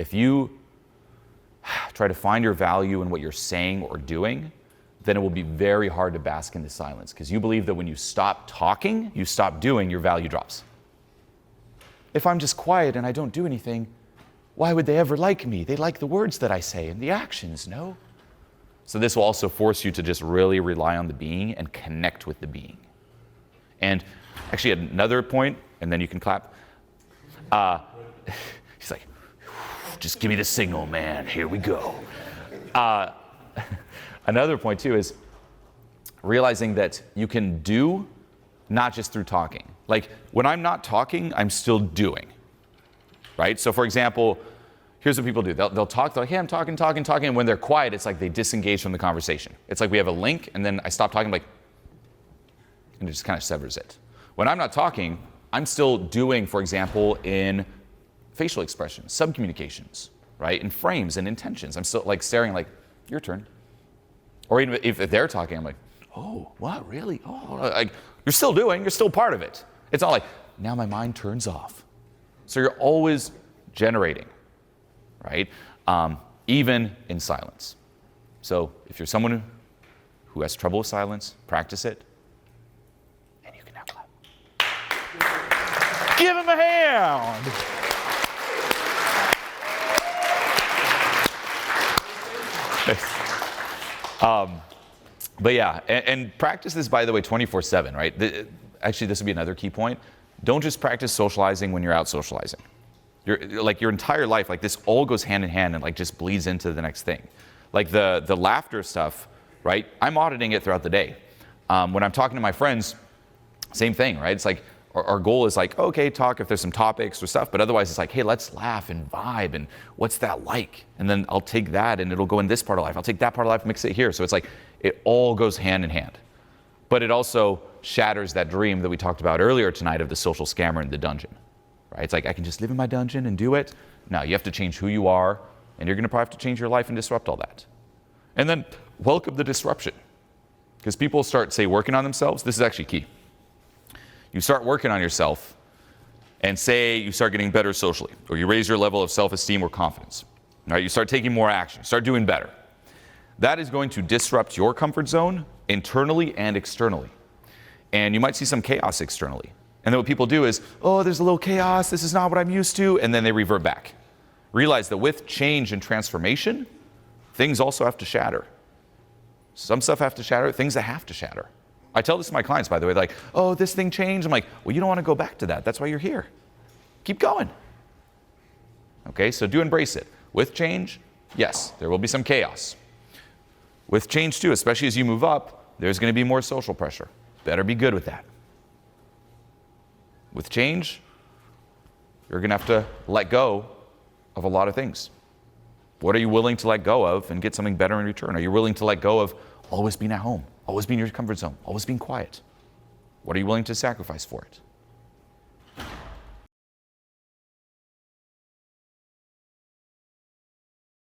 If you try to find your value in what you're saying or doing, then it will be very hard to bask in the silence, because you believe that when you stop talking, you stop doing, your value drops. If I'm just quiet and I don't do anything, why would they ever like me? They like the words that I say and the actions, no? So this will also force you to just really rely on the being and connect with the being. And actually another point, and then you can clap. He's like, just give me the signal, man. Here we go. Another point too is realizing that you can do not just through talking. Like when I'm not talking, I'm still doing, right? So for example, here's what people do. They'll talk, they're like, hey, I'm talking. And when they're quiet, it's like they disengage from the conversation. It's like we have a link and then I stop talking, like, and it just kind of severs it. When I'm not talking, I'm still doing, for example, in facial expressions, subcommunications, right? In frames and intentions. I'm still like staring like, your turn. Or even if they're talking, I'm like, oh, what, really? Oh, like, you're still doing, you're still part of it. It's not like, now my mind turns off. So you're always generating, right? Even in silence. So if you're someone who has trouble with silence, practice it, and you can now clap. Give him a hand! But yeah, and practice this, by the way, 24/7, right? Actually, this would be another key point. Don't just practice socializing when you're out socializing. Your entire life, like this all goes hand in hand and like just bleeds into the next thing. Like the laughter stuff, right? I'm auditing it throughout the day. When I'm talking to my friends, same thing, right? It's like our goal is like, okay, talk if there's some topics or stuff, but otherwise it's like, hey, let's laugh and vibe and what's that like? And then I'll take that and it'll go in this part of life. I'll take that part of life, mix it here. So it's like, it all goes hand in hand. But it also shatters that dream that we talked about earlier tonight of the social scammer in the dungeon, right? It's like, I can just live in my dungeon and do it. No, you have to change who you are, and you're gonna probably have to change your life and disrupt all that. And then welcome the disruption. Because people start, say, working on themselves. This is actually key. You start working on yourself and say you start getting better socially, or you raise your level of self-esteem or confidence. All right, you start taking more action, you start doing better. That is going to disrupt your comfort zone internally and externally. And you might see some chaos externally. And then what people do is, oh, there's a little chaos, this is not what I'm used to, and then they revert back. Realize that with change and transformation, things also have to shatter. Some stuff have to shatter, things that have to shatter. I tell this to my clients, by the way, like, oh, this thing changed. I'm like, well, you don't want to go back to that. That's why you're here. Keep going. Okay, so do embrace it. With change, yes, there will be some chaos. With change too, especially as you move up, there's going to be more social pressure. Better be good with that. With change, you're going to have to let go of a lot of things. What are you willing to let go of and get something better in return? Are you willing to let go of always being at home, always being in your comfort zone, always being quiet? What are you willing to sacrifice for it?